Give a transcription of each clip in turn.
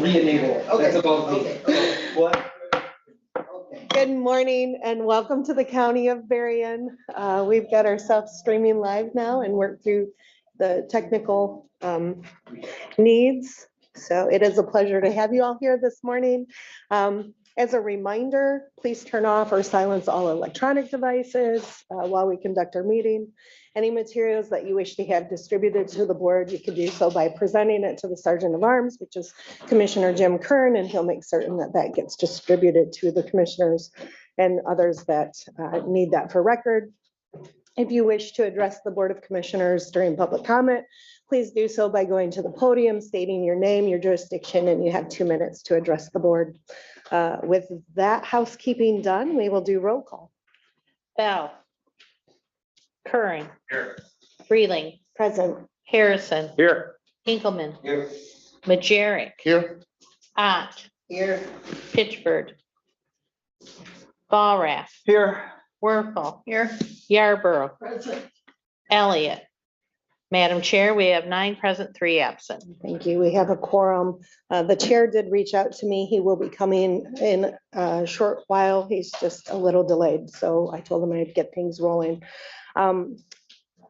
re-enable it. Okay, That's above me. okay. What? Good morning and welcome to the County of Berrien. We've got ourselves streaming live now and worked through the technical needs. So it is a pleasure to have you all here this morning. As a reminder, please turn off or silence all electronic devices while we conduct our meeting. Any materials that you wish to have distributed to the board, you can do so by presenting it to the Sergeant of Arms, which is Commissioner Jim Kern, and he'll make certain that that gets distributed to the commissioners and others that need that for record. If you wish to address the Board of Commissioners during public comment, please do so by going to the podium, stating your name, your jurisdiction, and you have 2 minutes to address the board. With that housekeeping done, we will do roll call. Bell. Curran. Here. Freeling. Present. Harrison. Here. Hinkleman. Here. Majerick. Here. Ott. Here. Pittsburgh. Ballraff. Here. Werfel. Here. Yarborough. Present. Elliott. Madam Chair, we have 9 present, 3 absent. Thank you. We have a quorum. The chair did reach out to me. He will be coming in a short while. He's just a little delayed, so I told him I'd get things rolling.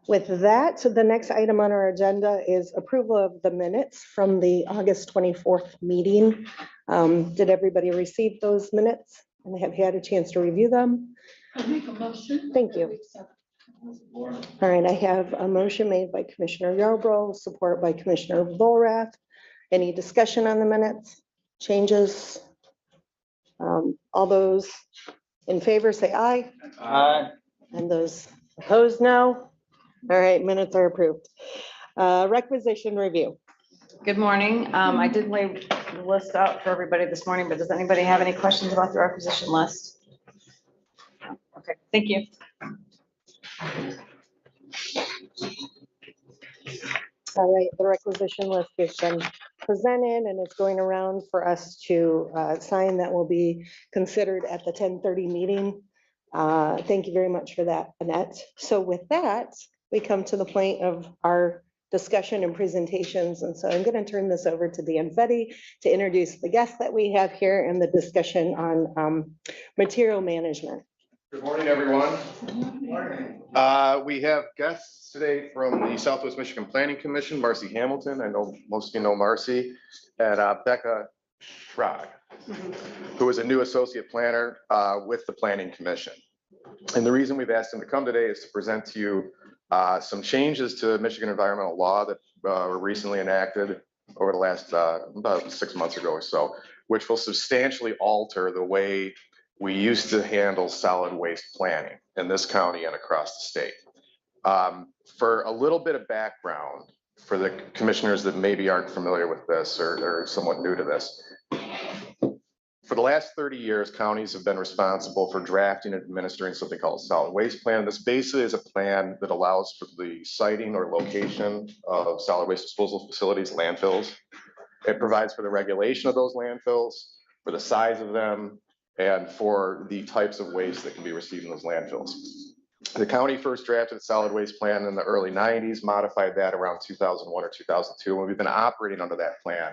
With that, so the next item on our agenda is approval of the minutes from the August 24th meeting. Did everybody receive those minutes and have had a chance to review them? I make a motion. Thank you. All right, I have a motion made by Commissioner Yarborough, support by Commissioner Bollrath. Any discussion on the minutes, changes? All those in favor say aye, Aye. and those opposed, no. All right, minutes are approved. Requisition review. Good morning. I did lay the list out for everybody this morning, but does anybody have any questions about the requisition list? Okay, thank you. All right, the requisition list has been presented and it's going around for us to sign. That will be considered at the 10:30 meeting. Thank you very much for that, Annette. So with that, we come to the point of our discussion and presentations. And so I'm going to turn this over to Dan Fetty to introduce the guests that we have here and the discussion on material management. Good morning, everyone. We have guests today from the Southwest Michigan Planning Commission, Marcy Hamilton. I know most of you know Marcy, and Becca Schrag, who is a new associate planner with the Planning Commission. And the reason we've asked them to come today is to present to you some changes to Michigan environmental law that were recently enacted over the last about 6 months ago or so, which will substantially alter the way we used to handle solid waste planning in this county and across the state. For a little bit of background for the commissioners that maybe aren't familiar with this or somewhat new to this. For the last 30 years, counties have been responsible for drafting and administering something called a solid waste plan. This basically is a plan that allows for the siting or location of solid waste disposal facilities, landfills. It provides for the regulation of those landfills, for the size of them, and for the types of waste that can be received in those landfills. The county first drafted a solid waste plan in the early 90s, modified that around 2001 or 2002, and we've been operating under that plan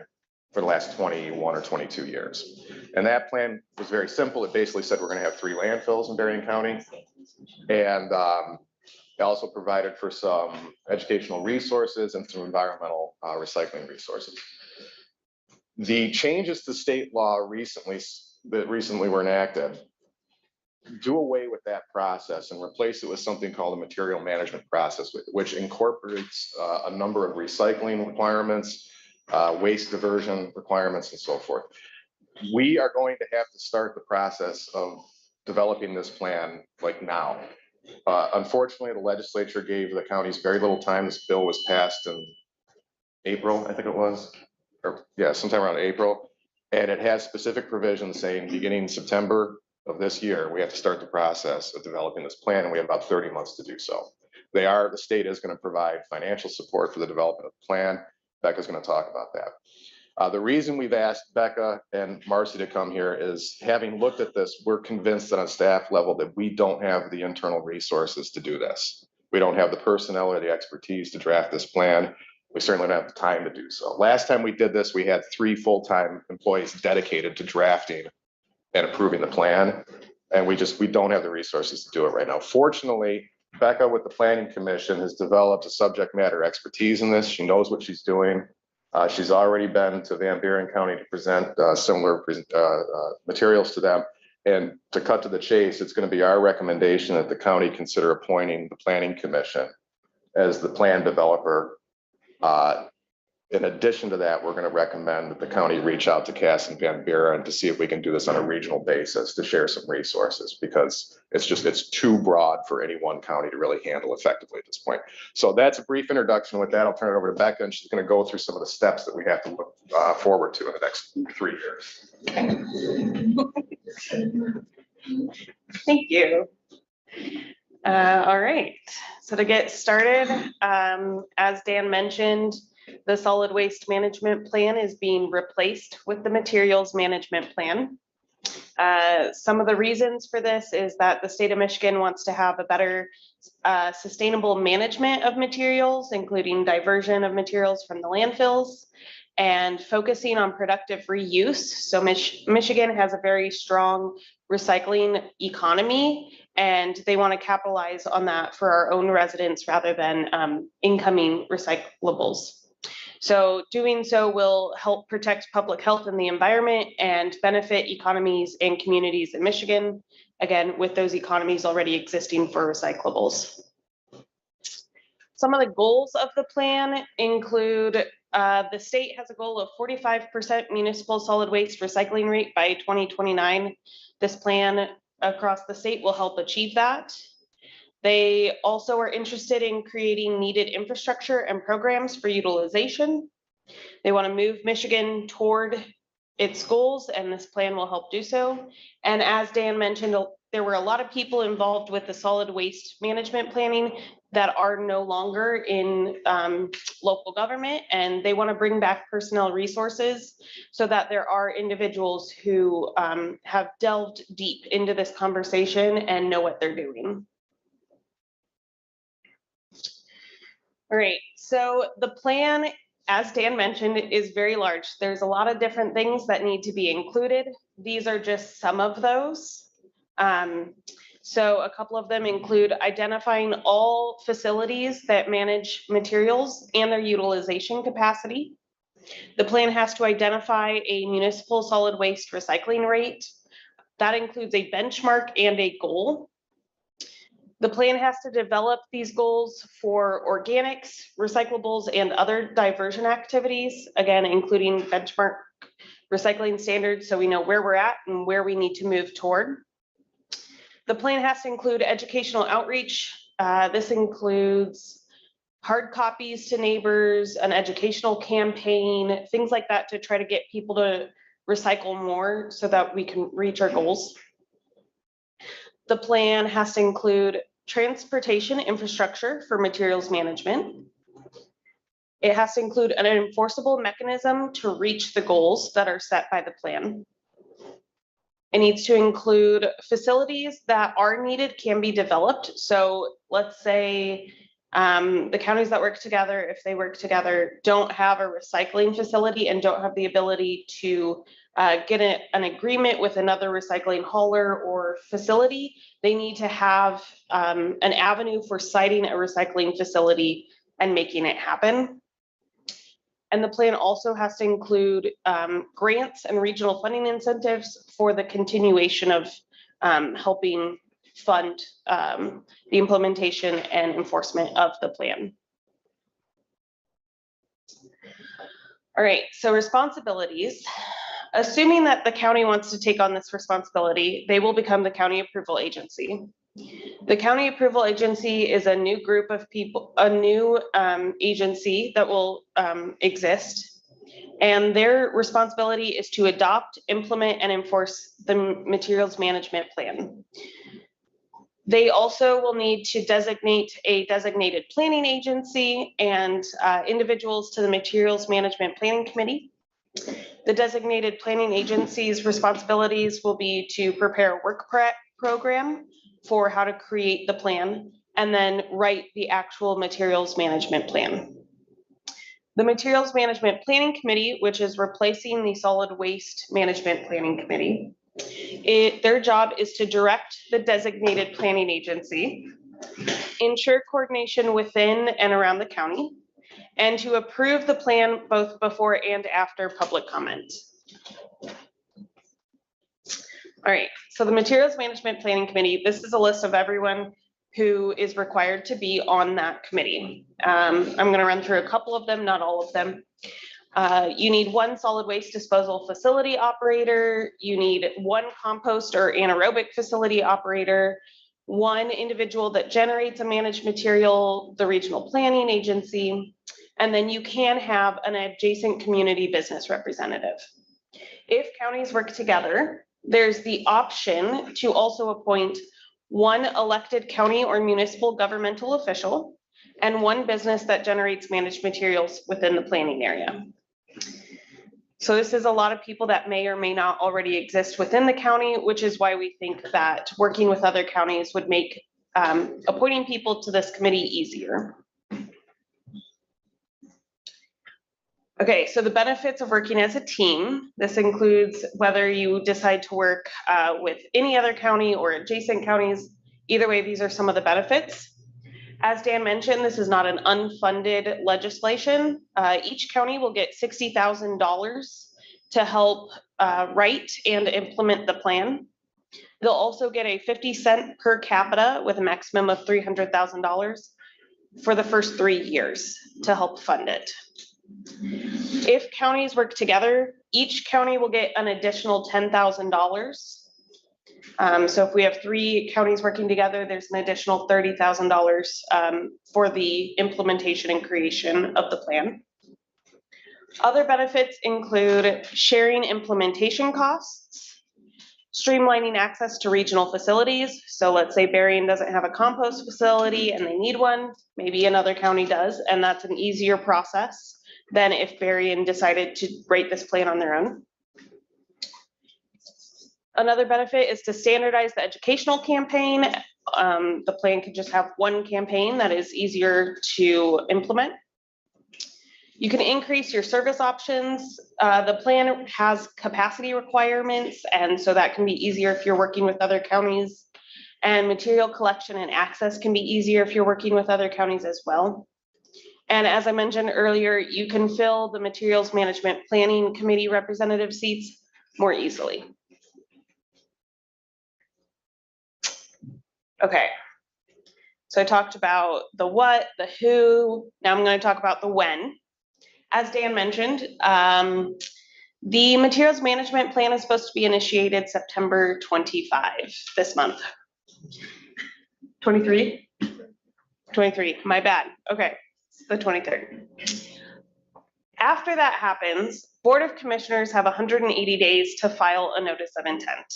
for the last 21 or 22 years. And that plan was very simple. It basically said we're going to have 3 landfills in Berrien County, and it also provided for some educational resources and some environmental recycling resources. The changes to state law that recently were enacted do away with that process and replace it with something called a material management process, which incorporates a number of recycling requirements, waste diversion requirements, and so forth. We are going to have to start the process of developing this plan like now. Unfortunately, the legislature gave the counties very little time. This bill was passed in April, I think it was, or yeah, sometime around April. And it has specific provisions saying beginning September of this year, we have to start the process of developing this plan, and we have about 30 months to do so. The state is going to provide financial support for the development of the plan. Becca's going to talk about that. The reason we've asked Becca and Marcy to come here is, having looked at this, we're convinced that on staff level that we don't have the internal resources to do this. We don't have the personnel or the expertise to draft this plan. We certainly don't have the time to do so. Last time we did this, we had 3 full-time employees dedicated to drafting and approving the plan. And we don't have the resources to do it right now. Fortunately, Becca with the Planning Commission has developed a subject matter expertise in this. She knows what she's doing. She's already been to Van Buren County to present similar materials to them. And to cut to the chase, it's going to be our recommendation that the county consider appointing the Planning Commission as the plan developer. In addition to that, we're going to recommend that the county reach out to Cass and Van Buren to see if we can do this on a regional basis to share some resources, because it's too broad for any one county to really handle effectively at this point. So that's a brief introduction. With that, I'll turn it over to Becca, and she's going to go through some of the steps that we have to look forward to in the next 3 years. Thank you. All right, so to get started, as Dan mentioned, the solid waste management plan is being replaced with the materials management plan. Some of the reasons for this is that the state of Michigan wants to have a better sustainable management of materials, including diversion of materials from the landfills and focusing on productive reuse. So Michigan has a very strong recycling economy, and they want to capitalize on that for our own residents rather than incoming recyclables. So doing so will help protect public health and the environment and benefit economies and communities in Michigan, again, with those economies already existing for recyclables. Some of the goals of the plan include the state has a goal of 45% municipal solid waste recycling rate by 2029. This plan across the state will help achieve that. They also are interested in creating needed infrastructure and programs for utilization. They want to move Michigan toward its goals, and this plan will help do so. And as Dan mentioned, there were a lot of people involved with the solid waste management planning that are no longer in local government, and they want to bring back personnel resources so that there are individuals who have delved deep into this conversation and know what they're doing. All right, so the plan, as Dan mentioned, is very large. There's a lot of different things that need to be included. These are just some of those. So a couple of them include identifying all facilities that manage materials and their utilization capacity. The plan has to identify a municipal solid waste recycling rate. That includes a benchmark and a goal. The plan has to develop these goals for organics, recyclables, and other diversion activities, again, including benchmark recycling standards, so we know where we're at and where we need to move toward. The plan has to include educational outreach. This includes hard copies to neighbors, an educational campaign, things like that to try to get people to recycle more so that we can reach our goals. The plan has to include transportation infrastructure for materials management. It has to include an enforceable mechanism to reach the goals that are set by the plan. It needs to include facilities that are needed can be developed. So let's say the counties that work together, if they work together, don't have a recycling facility and don't have the ability to get an agreement with another recycling hauler or facility, they need to have an avenue for citing a recycling facility and making it happen. And the plan also has to include grants and regional funding incentives for the continuation of helping fund the implementation and enforcement of the plan. All right, so responsibilities. Assuming that the county wants to take on this responsibility, they will become the county approval agency. The county approval agency is a new group of people, a new agency that will exist. And their responsibility is to adopt, implement, and enforce the materials management plan. They also will need to designate a designated planning agency and individuals to the materials management planning committee. The designated planning agency's responsibilities will be to prepare a work program for how to create the plan and then write the actual materials management plan. The Materials Management Planning Committee, which is replacing the Solid Waste Management Planning Committee. Their job is to direct the designated planning agency, ensure coordination within and around the county, and to approve the plan both before and after public comment. All right, so the Materials Management Planning Committee, this is a list of everyone who is required to be on that committee. I'm gonna run through a couple of them, not all of them. You need one solid waste disposal facility operator. You need one compost or anaerobic facility operator, one individual that generates a managed material, the regional planning agency, and then you can have an adjacent community business representative. If counties work together, there's the option to also appoint one elected county or municipal governmental official and one business that generates managed materials within the planning area. So this is a lot of people that may or may not already exist within the county, which is why we think that working with other counties would make appointing people to this committee easier. Okay, so the benefits of working as a team, this includes whether you decide to work with any other county or adjacent counties. Either way, these are some of the benefits. As Dan mentioned, this is not an unfunded legislation. Each county will get $60,000 to help write and implement the plan. They'll also get a 50-cent per capita with a maximum of $300,000 for the first 3 years to help fund it. If counties work together, each county will get an additional $10,000. So if we have 3 counties working together, there's an additional $30,000 for the implementation and creation of the plan. Other benefits include sharing implementation costs, streamlining access to regional facilities. So let's say Berrien doesn't have a compost facility and they need one, maybe another county does, and that's an easier process than if Berrien decided to write this plan on their own. Another benefit is to standardize the educational campaign. The plan could just have one campaign that is easier to implement. You can increase your service options. The plan has capacity requirements, and so that can be easier if you're working with other counties. And material collection and access can be easier if you're working with other counties as well. And as I mentioned earlier, you can fill the Materials Management Planning Committee representative seats more easily. Okay, so I talked about the what, the who, now I'm going to talk about the when. As Dan mentioned, the Materials Management Plan is supposed to be initiated September 25 this month. 23? 23, my bad, okay. The 23rd. After that happens, Board of Commissioners have 180 days to file a notice of intent.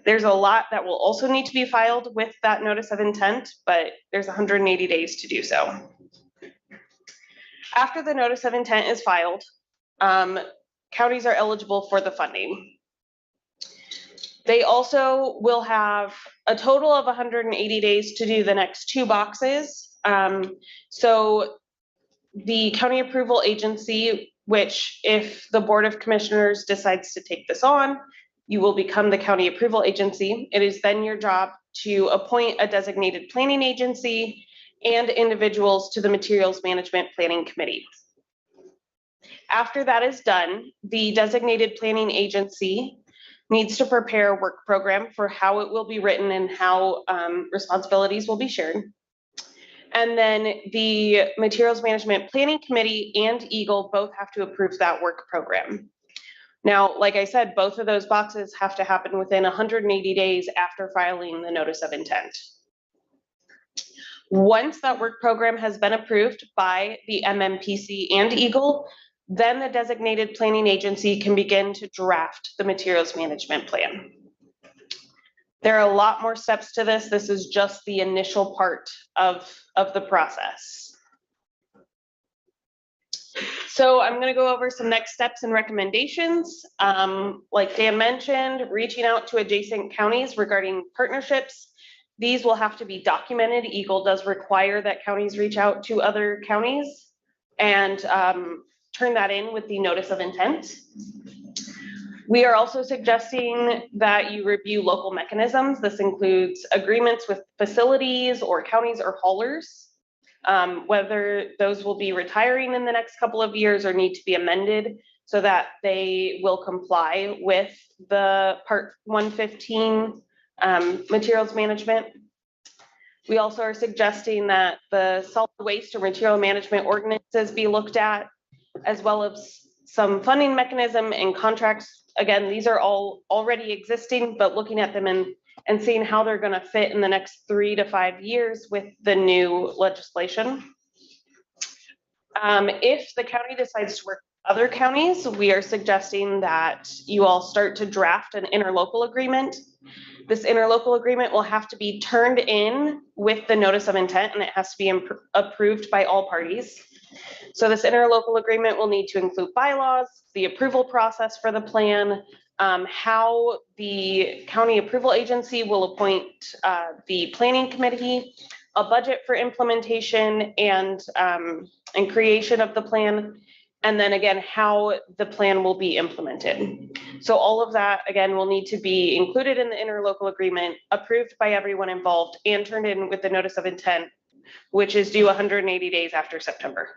There's a lot that will also need to be filed with that notice of intent, but there's 180 days to do so. After the notice of intent is filed, counties are eligible for the funding. They also will have a total of 180 days to do the next 2 boxes. So the county approval agency, which if the Board of Commissioners decides to take this on, you will become the county approval agency. It is then your job to appoint a designated planning agency and individuals to the Materials Management Planning Committee. After that is done, the designated planning agency needs to prepare a work program for how it will be written and how responsibilities will be shared. And then the Materials Management Planning Committee and Eagle both have to approve that work program. Now, like I said, both of those boxes have to happen within 180 days after filing the notice of intent. Once that work program has been approved by the MMPC and Eagle, then the designated planning agency can begin to draft the Materials Management Plan. There are a lot more steps to this. This is just the initial part of the process. So I'm going to go over some next steps and recommendations. Like Dan mentioned, reaching out to adjacent counties regarding partnerships. These will have to be documented. Eagle does require that counties reach out to other counties. and turn that in with the notice of intent. We are also suggesting that you review local mechanisms. This includes agreements with facilities or counties or haulers, whether those will be retiring in the next couple of years or need to be amended so that they will comply with the Part 115 materials management. We also are suggesting that the solid waste or material management ordinances be looked at, as well as some funding mechanism and contracts. Again, these are all already existing, but looking at them and seeing how they're gonna fit in the next 3 to 5 years with the new legislation. If the county decides to work with other counties, we are suggesting that you all start to draft an interlocal agreement. This interlocal agreement will have to be turned in with the notice of intent, and it has to be approved by all parties. So this interlocal agreement will need to include bylaws, the approval process for the plan, how the county approval agency will appoint the planning committee, a budget for implementation and creation of the plan, and then again, how the plan will be implemented. So all of that, again, will need to be included in the interlocal agreement, approved by everyone involved, and turned in with the notice of intent, which is due 180 days after September.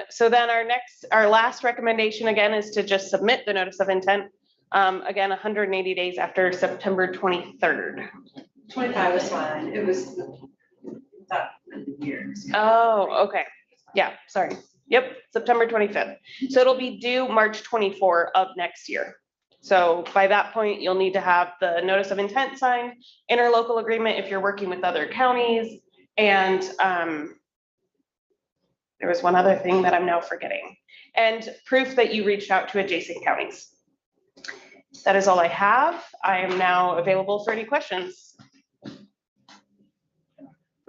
So then our last recommendation again is to just submit the notice of intent. Again, 180 days after September 23rd. 25 was fine. It was that years. Oh, okay. Yeah, sorry. Yep, September 25th. So it'll be due March 24 of next year. So by that point, you'll need to have the notice of intent signed, interlocal agreement if you're working with other counties, and there was one other thing that I'm now forgetting, and proof that you reached out to adjacent counties. That is all I have. I am now available for any questions.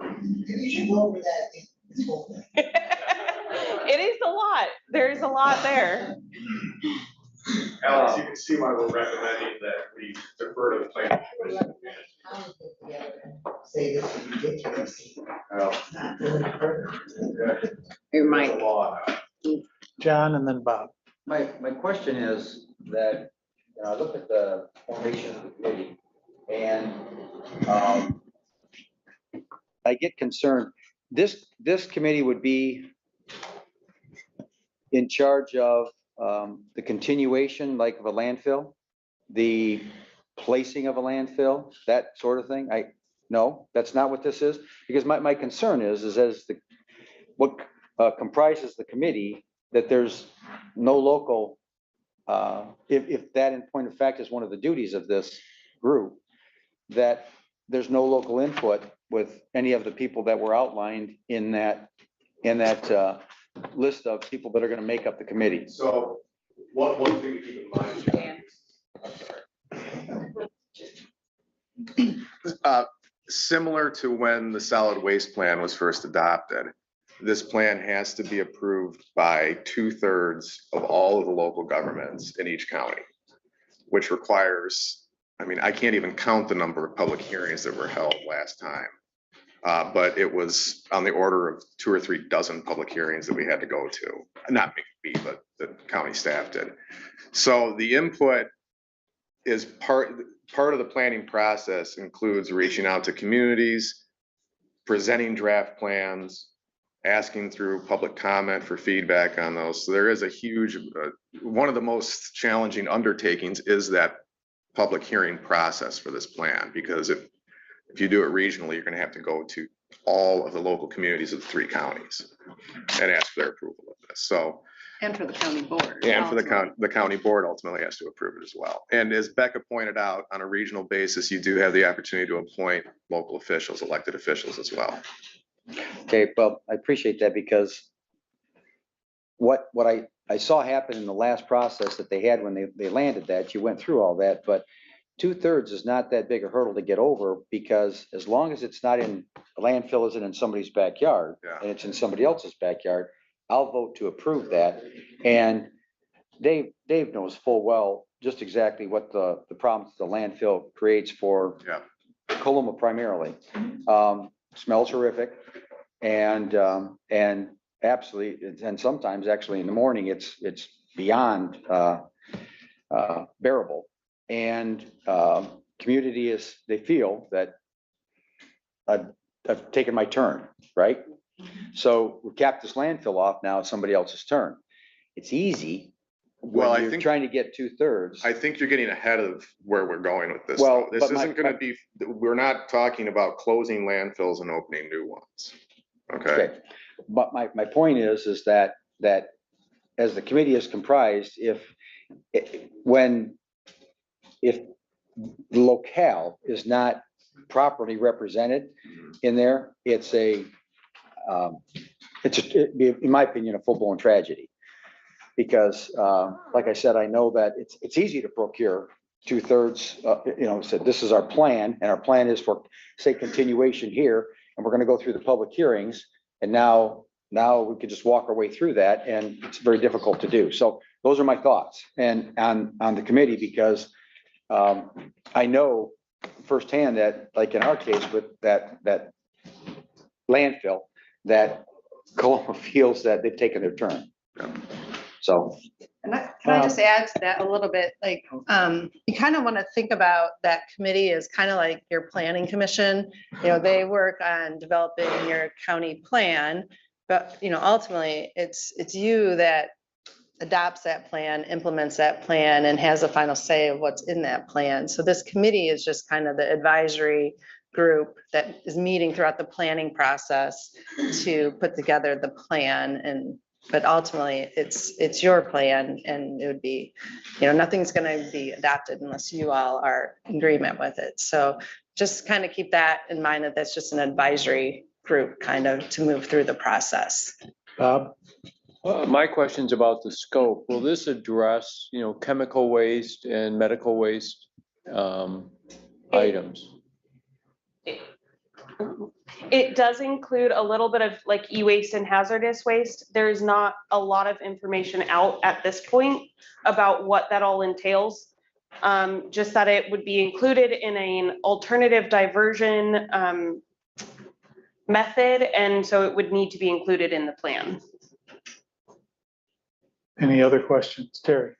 You should go over that. This whole thing. It is a lot. There's a lot there. Alex, you can see why we're recommending that we defer to the planning commission. Say this is ridiculous. Well, Not going further. Your there's mic. a law now. John and then Bob. My question is that, you know, I look at the formation of the committee and I get concerned. This committee would be in charge of the continuation, like of a landfill, the placing of a landfill, that sort of thing. No, that's not what this is. Because my concern is as what comprises the committee, that there's no local, if that in point of fact is one of the duties of this group, that there's no local input with any of the people that were outlined in that list of people that are gonna make up the committee. So one thing to keep in mind, John, I'm sorry. Similar to when the solid waste plan was first adopted, this plan has to be approved by 2/3 of all of the local governments in each county, which requires, I mean, I can't even count the number of public hearings that were held last time. But it was on the order of 2 or 3 dozen public hearings that we had to go to. Not me, but the county staff did. So the input is part of the planning process includes reaching out to communities, presenting draft plans, asking through public comment for feedback on those. So there is a huge, one of the most challenging undertakings is that public hearing process for this plan, because if you do it regionally, you're gonna have to go to all of the local communities of the 3 counties and ask for their approval of this. So, And for the county board. and for the county board ultimately has to approve it as well. And as Becca pointed out, on a regional basis, you do have the opportunity to appoint local officials, elected officials as well. Okay, well, I appreciate that because what I saw happen in the last process that they had when they landed that, you went through all that, but 2/3 is not that big a hurdle to get over, because as long as it's not in, a landfill isn't in somebody's backyard, Yeah. and it's in somebody else's backyard, I'll vote to approve that. And Dave knows full well just exactly what the problems the landfill creates for Yeah. Coloma primarily. Smells horrific, and absolutely, and sometimes actually in the morning, it's beyond bearable. And community is, they feel that I've taken my turn, right? So we capped this landfill off, now it's somebody else's turn. It's easy. Well, when I you're think- trying to get 2/3. I think you're getting ahead of where we're going with this. Well, though. This but my- isn't gonna be, we're not talking about closing landfills and opening new ones. Okay, Okay, but my point is that as the committee is comprised, if the locale is not properly represented in there, it's in my opinion, a full-blown tragedy. Because, like I said, I know that it's easy to procure 2/3, said this is our plan, and our plan is for, say, continuation here, and we're gonna go through the public hearings, and now we could just walk our way through that, and it's very difficult to do. So those are my thoughts, and on the committee, because I know firsthand that, like in our case with that landfill, that Coloma feels that they've taken their turn. So, And can I just add to that a little bit? Like, you kind of want to think about that committee as kind of like your planning commission. They work on developing your county plan, but, ultimately, it's you that adopts that plan, implements that plan, and has a final say of what's in that plan. So this committee is just kind of the advisory group that is meeting throughout the planning process to put together the plan. But ultimately, it's your plan, and it would be, nothing's gonna be adopted unless you all are in agreement with it. So just kind of keep that in mind, that that's just an advisory group kind of to move through the process. Bob? My question's about the scope. Will this address, chemical waste and medical waste items? It does include a little bit of like e-waste and hazardous waste. There's not a lot of information out at this point about what that all entails. Just that it would be included in an alternative diversion method, and so it would need to be included in the plan. Any other questions? Terry?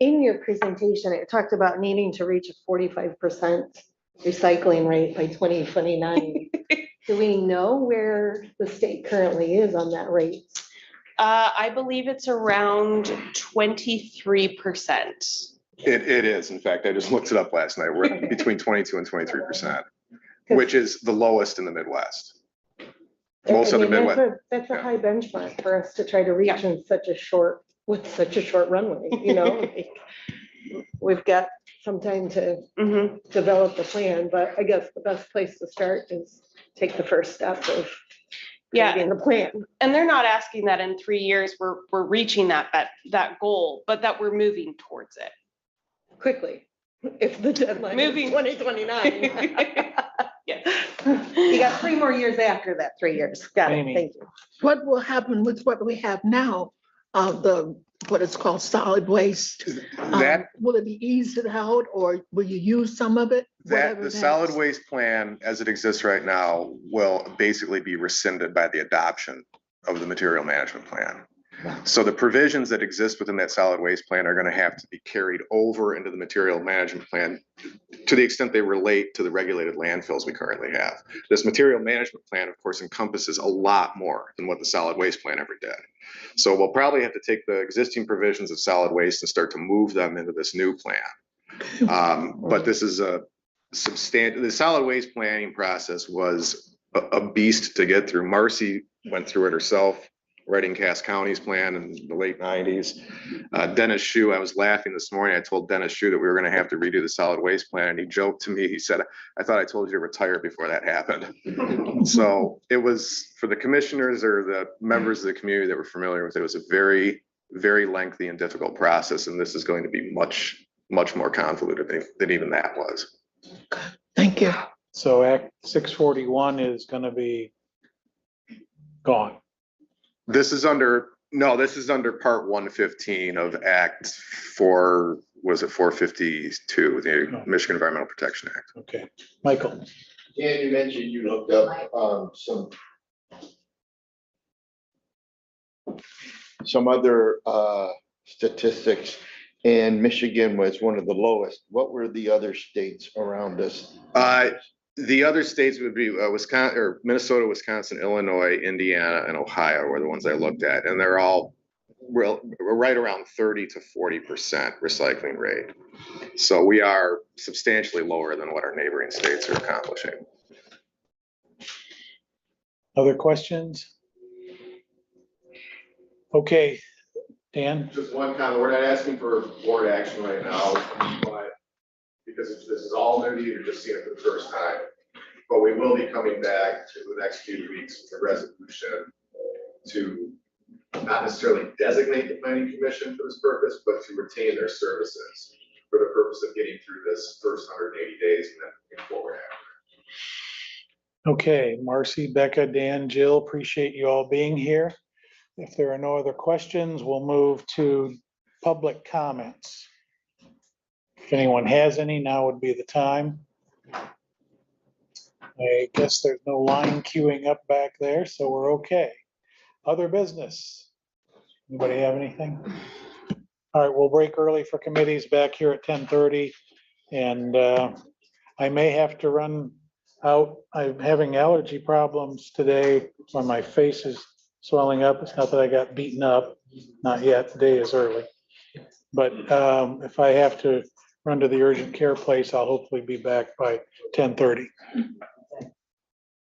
In your presentation, it talked about needing to reach a 45% recycling rate by 2029. Do we know where the state currently is on that rate? I believe it's around 23%. it is. In fact, I just looked it up last night. We're at between 22 and 23%, which is the lowest in the Midwest. Most of the Midwest. That's a high benchmark for us to try to reach in with such a short runway, like, we've got some time to develop the plan, but I guess the best place to start is take the first step of creating the plan. And they're not asking that in 3 years we're reaching that goal, but that we're moving towards it. Quickly, if the deadline is Moving. 2029. Yes. You got 3 more years after that 3 years. Got it, Amy. thank you. What will happen with what we have now, what is called solid waste? Will it be eased out, or will you use some of it? Whatever The that solid is. waste plan, as it exists right now, will basically be rescinded by the adoption of the material management plan. So the provisions that exist within that solid waste plan are gonna have to be carried over into the material management plan to the extent they relate to the regulated landfills we currently have. This material management plan, of course, encompasses a lot more than what the solid waste plan ever did. So we'll probably have to take the existing provisions of solid waste and start to move them into this new plan. But this is the solid waste planning process was a beast to get through. Marcy went through it herself, writing Cass County's plan in the late 90s. Dennis Shue, I was laughing this morning. I told Dennis Shue that we were going to have to redo the solid waste plan. And he joked to me, he said, I thought I told you to retire before that happened. So it was, for the commissioners or the members of the community that were familiar with it, was a very, very lengthy and difficult process. And this is going to be much, much more convoluted than even that was. Thank you. So Act 641 is gonna be gone. This is under part 115 of Act 452, the Michigan Environmental Protection Act. Okay, Michael? Dan, you mentioned you looked up some Some other statistics, and Michigan was one of the lowest. What were the other states around us? The other states would be Wisconsin, or Minnesota, Wisconsin, Illinois, Indiana, and Ohio were the ones I looked at, and they're all right around 30 to 40% recycling rate. So we are substantially lower than what our neighboring states are accomplishing. Other questions? Okay, Dan? Just one comment, we're not asking for board action right now, but because this is all new to you, you're just seeing it for the first time. But we will be coming back to the next few weeks with a resolution to not necessarily designate the planning commission for this purpose, but to retain their services for the purpose of getting through this first 180 days and then moving forward after. Okay, Marcy, Becca, Dan, Jill, appreciate you all being here. If there are no other questions, we'll move to public comments. If anyone has any, now would be the time. I guess there's no line queuing up back there, so we're okay. Other business? Anybody have anything? All right, we'll break early for committees back here at 10:30. And I may have to run out. I'm having allergy problems today when my face is swelling up. It's not that I got beaten up, not yet, the day is early. But if I have to run to the urgent care place, I'll hopefully be back by 10:30.